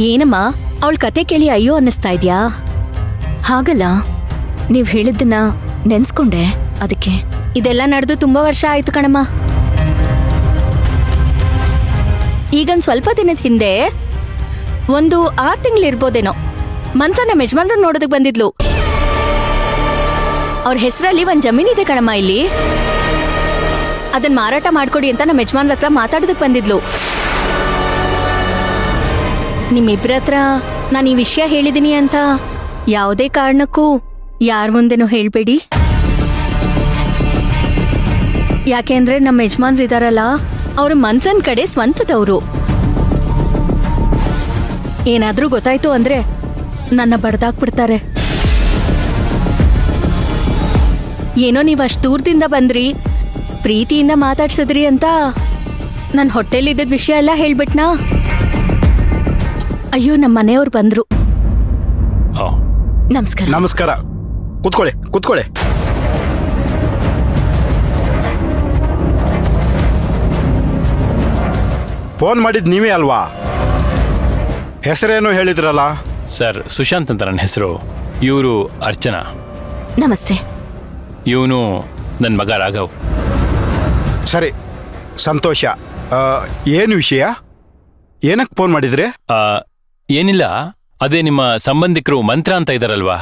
ಏನಮ್ಮ ಅವಳ ಕತೆ ಕೇಳಿ ಅಯ್ಯೋ ಅನ್ನಿಸ್ತಾ ಇದ್ಯಾ? ಹಾಗಲ್ಲ, ನೀವ್ ಹೇಳಿದ್ದನ್ನ ನೆನ್ಸ್ಕೊಂಡೆ, ಅದಕ್ಕೆ. ಇದೆಲ್ಲ ನಡೆದು ತುಂಬಾ ವರ್ಷ ಆಯ್ತು ಕಣಮ್ಮ. ಈಗೊಂದ್ ಸ್ವಲ್ಪ ದಿನದ ಹಿಂದೆ ಒಂದು 6 ತಿಂಗಳಿರ್ಬೋದೇನೋ ಮಂತ್ರ ನಮ್ಮ ಯಜಮಾನ್ರು ನೋಡೋದಕ್ ಬಂದಿದ್ಲು. ಅವ್ರ ಹೆಸರಲ್ಲಿ ಒಂದ್ ಜಮೀನಿದೆ ಕಣಮ್ಮ ಇಲ್ಲಿ. ಅದನ್ನ ಮಾರಾಟ ಮಾಡ್ಕೊಡಿ ಅಂತ ನಮ್ಮ ಯಜಮಾನ್ರ ಹತ್ರ ಮಾತಾಡೋದಕ್ ಬಂದಿದ್ಲು. ನಿಮ್ಮಿಬ್ರ ಹತ್ರ ನಾನು ಈ ವಿಷಯ ಹೇಳಿದೀನಿ ಅಂತ ಯಾವುದೇ ಕಾರಣಕ್ಕೂ ಯಾರ ಮುಂದೆನೂ ಹೇಳ್ಬೇಡಿ. ಯಾಕೆಂದ್ರೆ ನಮ್ಮ ಯಜಮಾನ್ರು ಇದಾರಲ್ಲ, ಅವರು ಮಂತ್ರನ್ ಕಡೆ ಸ್ವಂತದವರು. ಏನಾದ್ರೂ ಗೊತ್ತಾಯ್ತು ಅಂದ್ರೆ ನನ್ನ ಬಡ್ದಾಕ್ಬಿಡ್ತಾರೆ. ಏನೋ ನೀವು ಅಷ್ಟು ದೂರದಿಂದ ಬಂದ್ರಿ, ಪ್ರೀತಿಯಿಂದ ಮಾತಾಡ್ಸಿದ್ರಿ ಅಂತ ನನ್ನ ಹೊಟ್ಟೆಲಿದ್ದ ವಿಷಯ ಎಲ್ಲ ಹೇಳ್ಬಿಟ್ನಾ? ಅಯ್ಯೋ, ನಮ್ಮ ಮನೆಯವ್ರು ಬಂದ್ರು. ನಮಸ್ಕಾರ. ನಮಸ್ಕಾರ. ಕೂತ್ಕೊಳ್ಳಿ ಕೂತ್ಕೊಳ್ಳಿ. ಫೋನ್ ಮಾಡಿದ್ ನೀವೇ ಅಲ್ವಾ? ಹೆಸರೇನು ಹೇಳಿದ್ರಲ್ಲ? ಸರ್, ಸುಶಾಂತ್ ಅಂತ ನನ್ನ ಹೆಸರು. ಇವರು ಅರ್ಚನಾ. ನಮಸ್ತೆ. ಇವನು ನನ್ನ ಮಗ ರಾಘವ್. ಸರಿ, ಸಂತೋಷ. ಏನು ವಿಷಯ? ಏನಕ್ಕೆ ಫೋನ್ ಮಾಡಿದ್ರಿ? ಏನಿಲ್ಲ, ಅದೇ ನಿಮ್ಮ ಸಂಬಂಧಿಕರು ಮಂತ್ರ ಅಂತ ಇದ್ದಾರಲ್ವಾ,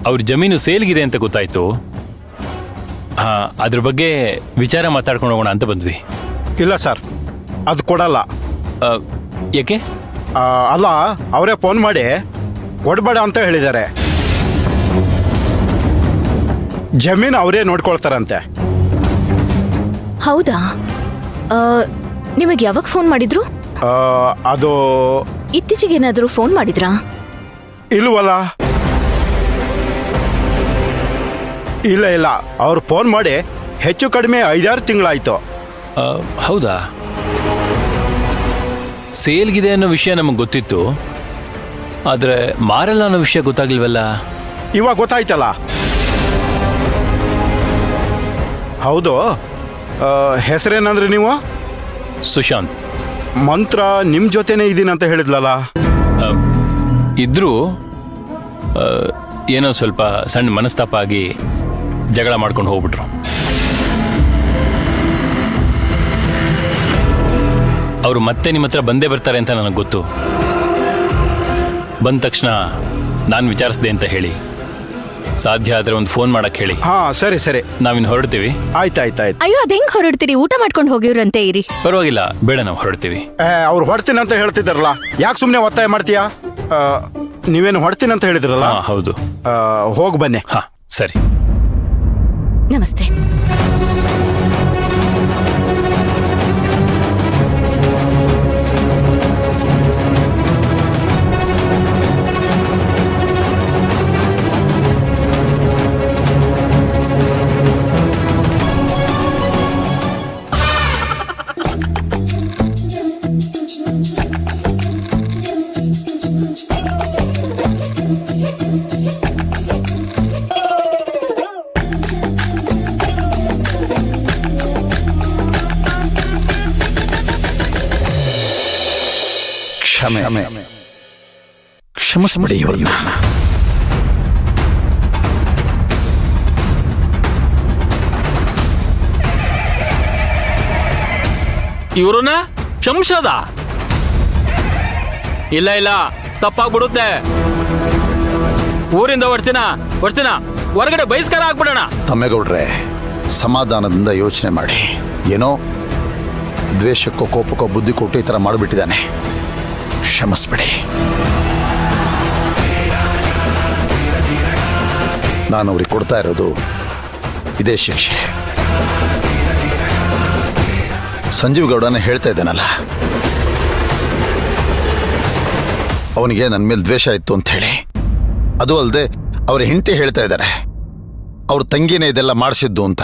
ಅವ್ರ ಜಮೀನು ಸೇಲ್ಗಿದೆ ಅಂತ ಗೊತ್ತಾಯ್ತು. ಅದ್ರ ಬಗ್ಗೆ ವಿಚಾರ ಮಾತಾಡ್ಕೊಂಡು ಹೋಗೋಣ ಅಂತ ಬಂದ್ವಿ. ಇಲ್ಲ ಸರ್, ಅದು ಕೊಡಲ್ಲ. ಯಾಕೆ? ಅಲ್ಲ, ಅವರೇ ಫೋನ್ ಮಾಡಿ ಕೊಡಬೇಡ ಅಂತ ಹೇಳಿದ್ದಾರೆ. ಜಮೀನು ಅವರೇ ನೋಡ್ಕೊಳ್ತಾರಂತೆ. ಹೌದಾ? ನಿಮಗೆ ಯಾವಾಗ ಫೋನ್ ಮಾಡಿದ್ರು? ಅದು ಇತ್ತೀಚೆಗೆ ಏನಾದರೂ ಫೋನ್ ಮಾಡಿದ್ರಾ? ಇಲ್ವಲ್ಲ. ಇಲ್ಲ ಇಲ್ಲ, ಅವ್ರು ಫೋನ್ ಮಾಡಿ ಹೆಚ್ಚು ಕಡಿಮೆ 5-6 ತಿಂಗಳಾಯ್ತು. ಹೌದಾ? ಸೇಲ್ಗಿದೆ ಅನ್ನೋ ವಿಷಯ ನಮಗೆ ಗೊತ್ತಿತ್ತು, ಆದರೆ ಮಾರಲ್ಲ ಅನ್ನೋ ವಿಷಯ ಗೊತ್ತಾಗ್ಲಿಲ್ವಲ್ಲ. ಇವಾಗ ಗೊತ್ತಾಯ್ತಲ್ಲ. ಹೌದು. ಹೆಸರೇನಂದ್ರೆ ನೀವು? ಸುಶಾಂತ್. ಮಂತ್ರ ನಿಮ್ಮ ಜೊತೆನೇ ಇದ್ದೀನಂತ ಹೇಳಿದ್ಲಲ್ಲ. ಇದ್ರೂ ಏನೋ ಸ್ವಲ್ಪ ಸಣ್ಣ ಮನಸ್ತಾಪ ಆಗಿ ಜಗಳ ಮಾಡ್ಕೊಂಡು ಹೋಗ್ಬಿಟ್ರು. ಅವರು ಮತ್ತೆ ನಿಮ್ಮ ಹತ್ರ ಬಂದೇ ಬರ್ತಾರೆ ಅಂತ ನನಗೆ ಗೊತ್ತು. ಬಂದ ತಕ್ಷಣ ನಾನು ವಿಚಾರಿಸಿದೆ ಅಂತ ಹೇಳಿ, ಸಾಧ್ಯ ಆದರೆ ಒಂದು ಫೋನ್ ಮಾಡಕ್ಕೆ ಹೇಳಿ. ಹಾ, ಸರಿ ಸರಿ, ನಾವಿನ್ನು ಹೊರಡ್ತೀವಿ. ಆಯ್ತಾಯ್ತಾಯ್ತು. ಅಯ್ಯೋ, ಅದ್ ಹೆಂಗ್ ಹೊರಡ್ತೀರಿ? ಊಟ ಮಾಡ್ಕೊಂಡು ಹೋಗಿವ್ರಂತೆ ಇರಿ. ಪರವಾಗಿಲ್ಲ, ಬೇಡ, ನಾವು ಹೊರಡ್ತೀವಿ. ಅವ್ರು ಹೊಡ್ತೀನಿ ಅಂತ ಹೇಳ್ತಿದ್ದಾರಲ್ಲ, ಯಾಕೆ ಸುಮ್ಮನೆ ಒತ್ತಾಯ ಮಾಡ್ತೀಯಾ? ನೀವೇನು ಹೊಡ್ತೀನಿ ಅಂತ ಹೇಳಿದ್ರಲ್ಲ? ಹೌದು. ಹೋಗಿ ಬನ್ನಿ. ಹಾ, ಸರಿ. ನಮಸ್ತೆ. ಕ್ಷಮಿಸ್ಬಿಡಿ ಇವ್ರನ್ನ. ಇವ್ರನ್ನ ಕ್ಷಮಿಸದ? ಇಲ್ಲ ಇಲ್ಲ, ತಪ್ಪಾಗ್ಬಿಡುತ್ತೆ. ಊರಿಂದ ಹೊರ್ತಿನ ಹೊರಗಡೆ ಬಹಿಷ್ಕಾರ ಆಗ್ಬಿಡೋಣ. ತಮ್ಮೇಗೌಡ್ರೆ, ಸಮಾಧಾನದಿಂದ ಯೋಚನೆ ಮಾಡಿ. ಏನೋ ದ್ವೇಷಕ್ಕೋ ಕೋಪಕ್ಕೋ ಬುದ್ಧಿ ಕೊಟ್ಟು ಈ ಥರ ಮಾಡಿಬಿಟ್ಟಿದ್ದಾನೆ. ಕ್ಷಮಿಸ್ಬಿಡಿ. ನಾನು ಅವ್ರಿಗೆ ಕೊಡ್ತಾ ಇರೋದು ಇದೇ ಶಿಕ್ಷೆ. ಸಂಜೀವ್ ಗೌಡನೇ ಹೇಳ್ತಾ ಇದ್ದಾನಲ್ಲ, ಅವನಿಗೆ ನನ್ನ ಮೇಲೆ ದ್ವೇಷ ಇತ್ತು ಅಂತ ಹೇಳಿ. ಅದು ಅಲ್ಲದೆ ಅವ್ರ ಹೆಂಡತಿ ಹೇಳ್ತಾ ಇದ್ದಾರೆ ಅವ್ರ ತಂಗಿನೇ ಇದೆಲ್ಲ ಮಾಡಿಸಿದ್ದು ಅಂತ.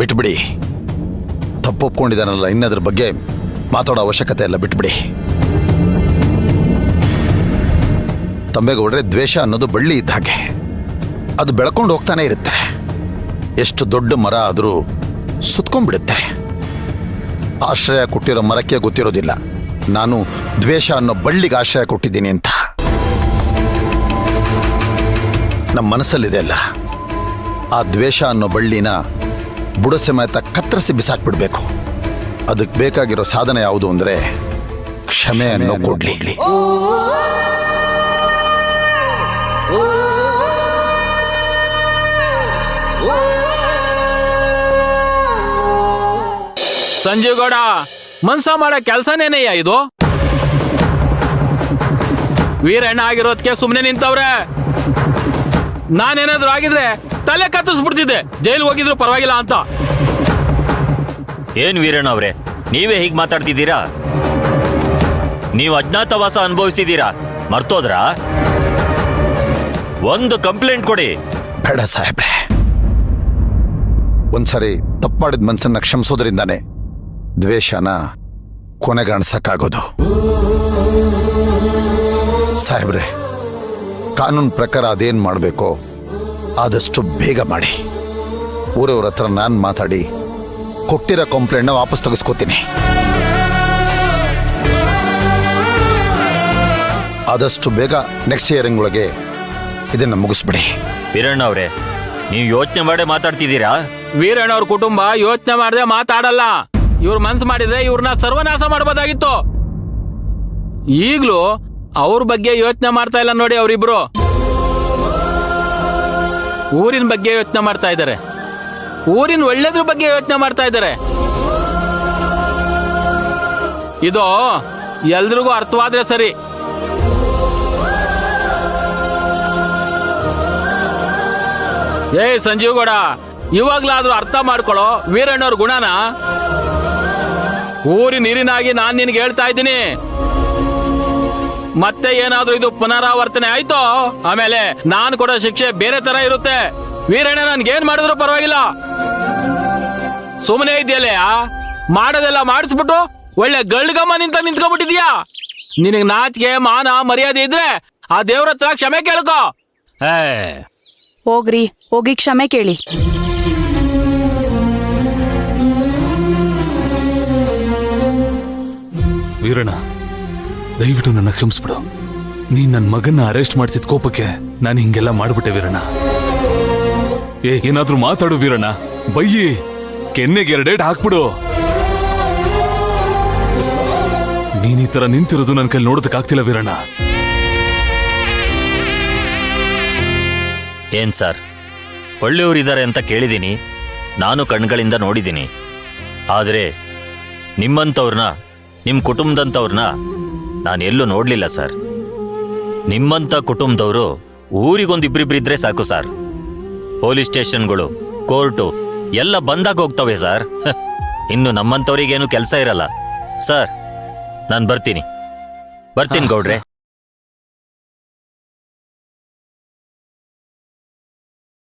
ಬಿಟ್ಬಿಡಿ, ತಪ್ಪು ಒಪ್ಕೊಂಡಿದ್ದಾನಲ್ಲ, ಇನ್ನದ್ರ ಬಗ್ಗೆ ಮಾತಾಡೋ ಅವಶ್ಯಕತೆ ಇಲ್ಲ, ಬಿಟ್ಬಿಡಿ. ತಂಬೇಗೌಡ್ರೆ, ದ್ವೇಷ ಅನ್ನೋದು ಬಳ್ಳಿ ಇದ್ದ ಹಾಗೆ, ಅದು ಬೆಳ್ಕೊಂಡು ಹೋಗ್ತಾನೆ ಇರುತ್ತೆ. ಎಷ್ಟು ದೊಡ್ಡ ಮರ ಆದರೂ ಸುತ್ಕೊಂಡ್ಬಿಡುತ್ತೆ. ಆಶ್ರಯ ಕೊಟ್ಟಿರೋ ಮರಕ್ಕೆ ಗೊತ್ತಿರೋದಿಲ್ಲ ನಾನು ದ್ವೇಷ ಅನ್ನೋ ಬಳ್ಳಿಗೆ ಆಶ್ರಯ ಕೊಟ್ಟಿದ್ದೀನಿ ಅಂತ. ನಮ್ಮ ಮನಸ್ಸಲ್ಲಿದೆ ಅಲ್ಲ, ಆ ದ್ವೇಷ ಅನ್ನೋ ಬಳ್ಳಿನ ಬುಡ ಸಮೇತ ಕತ್ತರಿಸಿ ಬಿಸಾಕ್ಬಿಡ್ಬೇಕು. ಅದಕ್ಕೆ ಬೇಕಾಗಿರೋ ಸಾಧನ ಯಾವುದು ಅಂದ್ರೆ ಕ್ಷಮೆ ಅನ್ನೋ ಕೊಡ್ಲಿ. ಸಂಜೀವ್ ಗೌಡ, ಮನ್ಸ ಮಾಡೋ ಕೆಲ್ಸನೇನಯ್ಯ ಇದು? ವೀರಣ್ಣ ಆಗಿರೋದಕ್ಕೆ ಸುಮ್ಮನೆ ನಿಂತವ್ರೆ. ನಾನೇನಾದ್ರೂ ಆಗಿದ್ರೆ ತಲೆ ಕತ್ತಿಸ್ಬಿಡ್ತಿದ್ದೆ, ಜೈಲಿಗೆ ಹೋಗಿದ್ರು ಪರವಾಗಿಲ್ಲ ಅಂತ. ಏನ್ ವೀರಣ್ಣ ಅವ್ರೆ, ನೀವೇ ಹೀಗ್ ಮಾತಾಡ್ತಿದ್ದೀರಾ? ನೀವು ಅಜ್ಞಾತವಾಸ ಅನುಭವಿಸಿದ್ದೀರಾ, ಮರ್ತೋದ್ರಾ? ಒಂದು ಕಂಪ್ಲೇಂಟ್ ಕೊಡಿ. ಬೇಡ ಸಾಹೇಬ್ರೆ, ಒಂದ್ಸರಿ ತಪ್ಪು ಮಾಡಿದ ಮನ್ಸನ್ನ ಕ್ಷಮಿಸೋದ್ರಿಂದಾನೆ ದ್ವೇಷನ ಕೊನೆಗಾಣಿಸಕ್ಕಾಗೋದು. ಸಾಹೇಬ್ರೆ, ಕಾನೂನು ಪ್ರಕಾರ ಅದೇನ್ ಮಾಡಬೇಕೋ ಆದಷ್ಟು ಬೇಗ ಮಾಡಿ. ಊರವ್ರ ಹತ್ರ ನಾನು ಮಾತಾಡಿ ಕೊಟ್ಟಿರೋ ಕಂಪ್ಲೇಂಟ್ನ ವಾಪಸ್ ತೆಗೆಸ್ಕೋತೀನಿ. ಆದಷ್ಟು ಬೇಗ ನೆಕ್ಸ್ಟ್ ಇಯರಿಂಗ್ ಒಳಗೆ ಇದನ್ನ ಮುಗಿಸ್ಬಿಡಿ. ವೀರಣ್ಣ ಅವ್ರೆ, ನೀವು ಯೋಚನೆ ಮಾಡೇ ಮಾತಾಡ್ತಿದ್ದೀರಾ? ವೀರಣ್ಣ ಅವ್ರ ಕುಟುಂಬ ಯೋಚನೆ ಮಾಡದೆ ಮಾತಾಡಲ್ಲ. ಇವ್ರ ಮನ್ಸು ಮಾಡಿದ್ರೆ ಇವ್ರನ್ನ ಸರ್ವನಾಶ ಮಾಡಬಹುದಾಗಿತ್ತು. ಈಗ್ಲೂ ಅವ್ರ ಬಗ್ಗೆ ಯೋಚನೆ ಮಾಡ್ತಾ ಇಲ್ಲ ನೋಡಿ. ಅವರಿಬ್ರು ಊರಿನ ಬಗ್ಗೆ ಯೋಚನೆ ಮಾಡ್ತಾ ಇದ್ದಾರೆ, ಊರಿನ ಒಳ್ಳೇದ್ರ ಬಗ್ಗೆ ಯೋಚನೆ ಮಾಡ್ತಾ ಇದ್ದಾರೆ. ಇದು ಎಲ್ರಿಗೂ ಅರ್ಥವಾದ್ರೆ ಸರಿ. ಸಂಜೀವ್ ಗೌಡ, ಇವಾಗ್ಲಾದ್ರೂ ಅರ್ಥ ಮಾಡ್ಕೊಳ್ಳೋ ವೀರಣ್ಣವ್ರ ಗುಣನ. ಊರಿನ ನೀರಿನಾಗಿ ನಾನ್ ನಿನ್ಗೆ ಹೇಳ್ತಾ ಇದ್ದೀನಿ. ಮತ್ತೆ ಏನಾದ್ರೂ ಇದು ಪುನರಾವರ್ತನೆ ಆಯ್ತೋ, ಆಮೇಲೆ ನಾನು ಕೊಡೋ ಶಿಕ್ಷೆ ಬೇರೆ ತರ ಇರುತ್ತೆ. ವೀರಣ್ಣ ನನ್ಗೇನ್ ಮಾಡಿದ್ರು ಪರವಾಗಿಲ್ಲ. ಸುಮ್ಮನೆ ಇದೆಯಲ್ಲಯ್ಯ, ಮಾಡೋದೆಲ್ಲ ಮಾಡಿಸ್ಬಿಟ್ಟು ಒಳ್ಳೆ ಗಳ್ಗಮ್ಮ ನಿಂತ್ಕೊಂಡ್ಬಿಟ್ಟಿದ್ಯಾ. ನಿನಗ್ ನಾಚಿಕೆ ಮಾನ ಮರ್ಯಾದೆ ಇದ್ರೆ ಆ ದೇವ್ರ ಹತ್ರ ಕ್ಷಮೆ ಕೇಳ್ಕೊ. ಹೋಗ್ರಿ, ಹೋಗಿ ಕ್ಷಮೆ ಕೇಳಿ. ವೀರಣ್ಣ, ದಯವಿಟ್ಟು ನನ್ನ ಕ್ಷಮಿಸ್ಬಿಡು. ನೀನ್ ನನ್ನ ಮಗನ್ನ ಅರೆಸ್ಟ್ ಮಾಡಿಸಿದ ಕೋಪಕ್ಕೆ ನಾನು ಹಿಂಗೆಲ್ಲ ಮಾಡ್ಬಿಟ್ಟೆ ವೀರಣ್ಣ. ಏನಾದ್ರೂ ಮಾತಾಡು ವೀರಣ್ಣ, ಬಯ್ಯಿ, ಕೆನ್ನೆಗೆ 2 ಏಟ್ ಹಾಕ್ಬಿಡು. ನೀನ್ ಈ ತರ ನಿಂತಿರೋದು ನನ್ನ ಕೈಲಿ ನೋಡೋದಕ್ಕಾಗ್ತಿಲ್ಲ ವೀರಣ್ಣ. ಏನ್ ಸರ್, ಒಳ್ಳೆಯವರಿದ್ದಾರೆ ಅಂತ ಕೇಳಿದ್ದೀನಿ, ನಾನು ಕಣ್ಗಳಿಂದ ನೋಡಿದ್ದೀನಿ. ಆದರೆ ನಿಮ್ಮಂಥವ್ರನ್ನ, ನಿಮ್ಮ ಕುಟುಂಬದಂಥವ್ರನ್ನ ನಾನು ಎಲ್ಲೂ ನೋಡಲಿಲ್ಲ ಸರ್. ನಿಮ್ಮಂಥ ಕುಟುಂಬದವರು ಊರಿಗೊಂದಿಬ್ರಿಬ್ರಿದ್ರೆ ಸಾಕು ಸರ್. ಪೊಲೀಸ್ ಸ್ಟೇಷನ್ಗಳು, ಕೋರ್ಟು ಎಲ್ಲ ಬಂದಾಗ ಹೋಗ್ತವೆ ಸರ್. ಇನ್ನು ನಮ್ಮಂಥವ್ರಿಗೇನು ಕೆಲಸ ಇರಲ್ಲ ಸರ್. ನಾನು ಬರ್ತೀನಿ ಗೌಡ್ರೆ.